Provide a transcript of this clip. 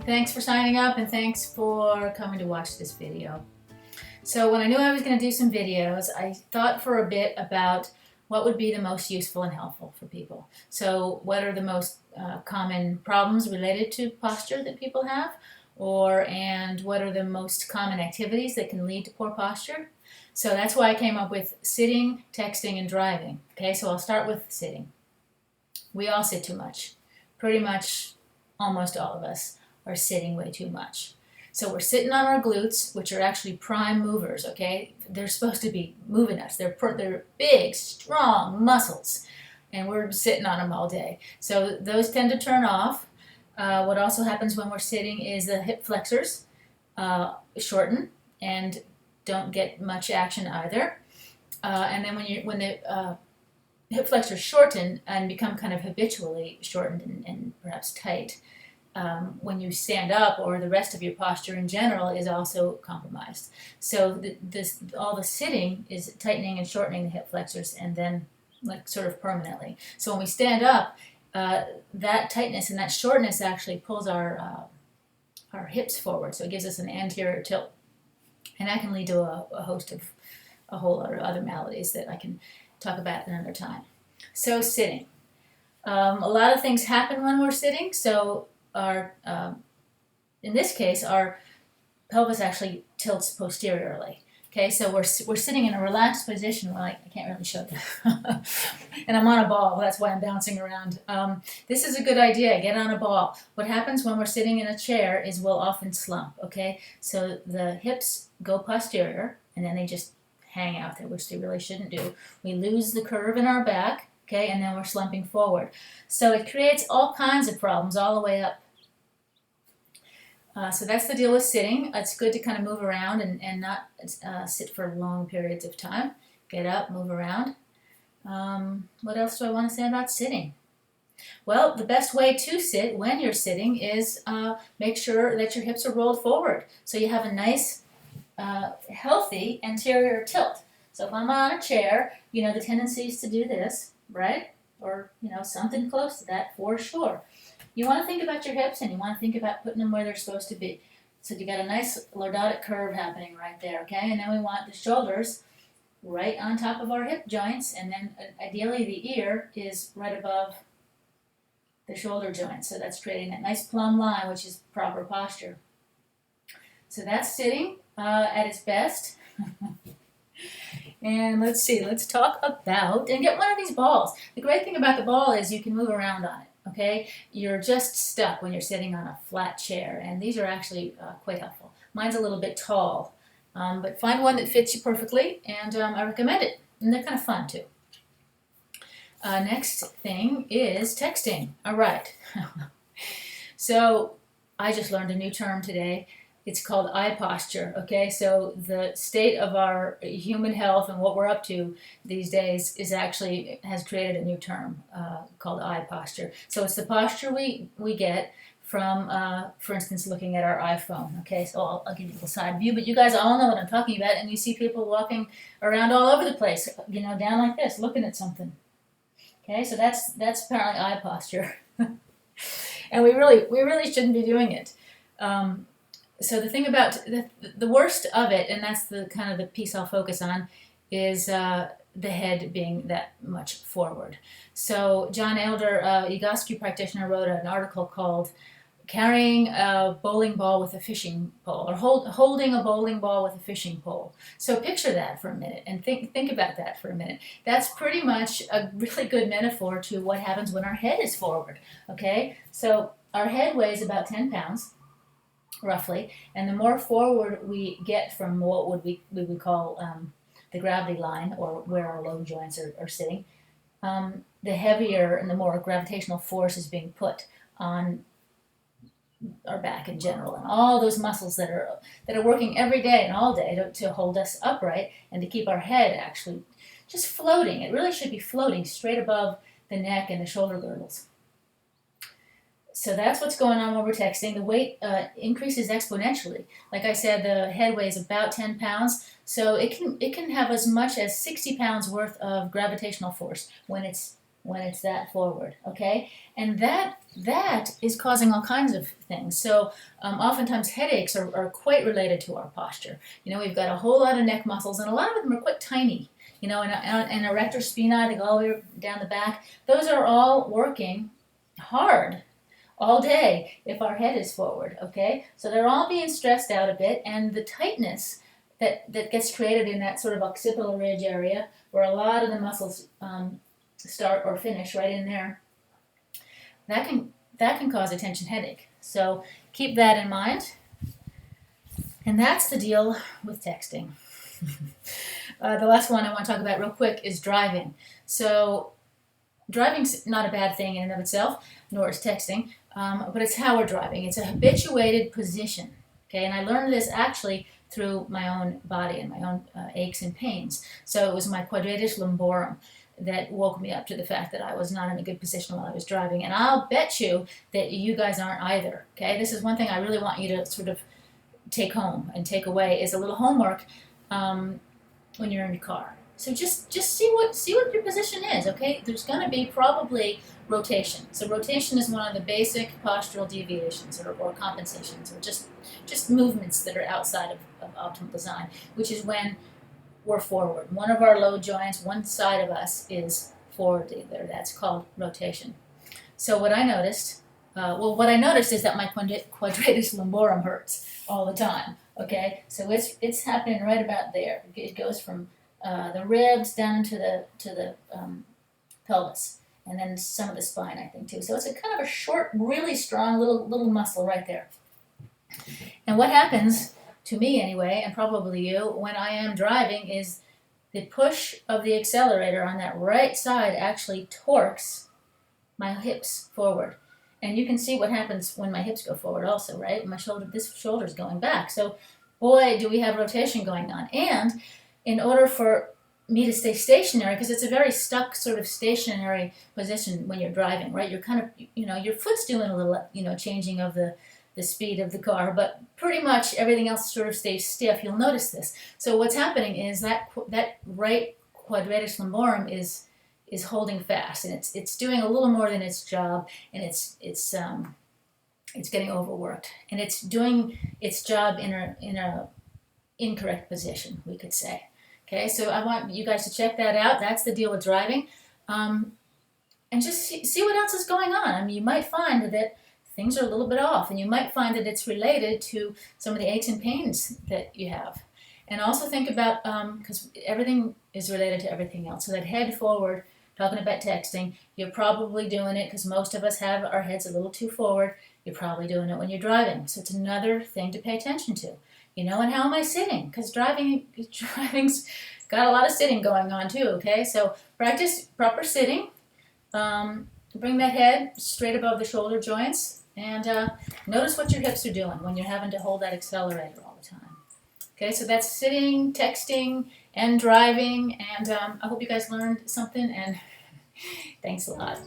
Thanks for signing up and thanks for coming to watch this video. So when I knew I was going to do some videos, I thought for a bit about what would be the most useful and helpful for people. So what are the most common problems related to posture that people have? And what are the most common activities that can lead to poor posture? So that's why I came up with sitting, texting, and driving. Okay, so I'll start with sitting. We all sit too much. Pretty much almost all of us are sitting way too much. So we're sitting on our glutes, which are actually prime movers, okay? They're supposed to be moving us. They're big, strong muscles, and we're sitting on them all day. So those tend to turn off. What also happens when we're sitting is the hip flexors shorten and don't get much action either. And then when the hip flexors shorten and become kind of habitually shortened and perhaps tight, when you stand up, or the rest of your posture in general is also compromised. So all the sitting is tightening and shortening the hip flexors, and then like sort of permanently. So when we stand up, that tightness and that shortness actually pulls our hips forward. So it gives us an anterior tilt, and that can lead to a host of a whole lot of other maladies that I can talk about another time. So sitting. A lot of things happen when we're sitting. So in this case, our pelvis actually tilts posteriorly. Okay, so we're sitting in a relaxed position. Well, I can't really show you. And I'm on a ball. That's why I'm bouncing around. This is a good idea. Get on a ball. What happens when we're sitting in a chair is we'll often slump. Okay, so the hips go posterior, and then they just hang out there, which they really shouldn't do. We lose the curve in our back. Okay, and then we're slumping forward. So it creates all kinds of problems all the way up. So that's the deal with sitting. It's good to kind of move around and not sit for long periods of time. Get up, move around. What else do I want to say about sitting? Well, the best way to sit when you're sitting is make sure that your hips are rolled forward. So you have a nice, healthy anterior tilt. So if I'm on a chair, the tendency is to do this, right? Or, something close to that for sure. You want to think about your hips, and you want to think about putting them where they're supposed to be. So you got a nice lordotic curve happening right there, okay? And then we want the shoulders right on top of our hip joints, and then ideally the ear is right above the shoulder joint. So that's creating that nice plumb line, which is proper posture. So that's sitting at its best. And let's see, let's talk about, and get one of these balls. The great thing about the ball is you can move around on it, okay? You're just stuck when you're sitting on a flat chair, and these are actually quite helpful. Mine's a little bit tall, but find one that fits you perfectly, and I recommend it. And they're kind of fun, too. Next thing is texting. All right. So I just learned a new term today. It's called eye posture, okay? So the state of our human health and what we're up to these days has created a new term called eye posture. So it's the posture we get from, for instance, looking at our iPhone, okay? So I'll give you the side view, but you guys all know what I'm talking about, and you see people walking around all over the place, down like this, looking at something. Okay, so that's apparently eye posture. And we really shouldn't be doing it. So the thing about the worst of it, and that's the kind of the piece I'll focus on, is the head being that much forward. So John Elder, Egoscue practitioner, wrote an article called "Carrying a Bowling Ball with a Fishing Pole," or holding a bowling ball with a fishing pole. So picture that for a minute, and think about that for a minute. That's pretty much a really good metaphor to what happens when our head is forward. Okay, so our head weighs about 10 pounds. Roughly, and the more forward we get from what we would call the gravity line, or where our low joints are sitting, the heavier and the more gravitational force is being put on our back in general, and all those muscles that are working every day and all day to hold us upright and to keep our head actually just floating. It really should be floating straight above the neck and the shoulder girdles. So that's what's going on when we're texting. The weight increases exponentially. Like I said, the head weighs about 10 pounds, so it can have as much as 60 pounds worth of gravitational force when it's when it's that forward, okay? And that is causing all kinds of things. So oftentimes headaches are quite related to our posture. You know, we've got a whole lot of neck muscles, and a lot of them are quite tiny. You know, and erector spinae, they go all the way down the back. Those are all working hard all day if our head is forward, okay? So they're all being stressed out a bit, and the tightness that gets created in that sort of occipital ridge area, where a lot of the muscles start or finish right in there, that can cause a tension headache. So keep that in mind. And that's the deal with texting. The last one I want to talk about real quick is driving. So driving's not a bad thing in and of itself, nor is texting, but it's how we're driving. It's a habituated position, okay? And I learned this actually through my own body and my own aches and pains. So it was my quadratus lumborum that woke me up to the fact that I was not in a good position while I was driving. And I'll bet you that you guys aren't either, okay? This is one thing I really want you to sort of take home and take away, is a little homework when you're in your car. So just see what your position is, okay? There's going to be probably rotation. So rotation is one of the basic postural deviations or compensations, or just movements that are outside of optimal design, which is when we're forward. One of our low joints, one side of us is forward either. That's called rotation. So what I noticed is that my quadratus lumborum hurts all the time. Okay, so it's happening right about there. It goes from the ribs down to the pelvis, and then some of the spine, I think, too. So it's a kind of a short, really strong little muscle right there. And what happens to me anyway, and probably you, when I am driving, is the push of the accelerator on that right side actually torques my hips forward. And you can see what happens when my hips go forward also, right? This shoulder's going back. So boy, do we have rotation going on. And in order for me to stay stationary, because it's a very stuck sort of stationary position when you're driving, right? You're kind of, your foot's doing a little, changing of the speed of the car, but pretty much everything else sort of stays stiff. You'll notice this. So what's happening is that right quadratus lumborum is holding fast, and it's doing a little more than its job, and it's getting overworked, and it's doing its job in a incorrect position, we could say. Okay, so I want you guys to check that out. That's the deal with driving, and just see what else is going on. I mean, you might find that things are a little bit off, and you might find that it's related to some of the aches and pains that you have. And also think about, because everything is related to everything else, so that head forward, talking about texting, you're probably doing it because most of us have our heads a little too forward. You're probably doing it when you're driving. So it's another thing to pay attention to. And how am I sitting? Because driving's got a lot of sitting going on too, okay? So practice proper sitting. Bring that head straight above the shoulder joints, and notice what your hips are doing when you're having to hold that accelerator all the time. Okay, so that's sitting, texting, and driving, and I hope you guys learned something, and thanks a lot.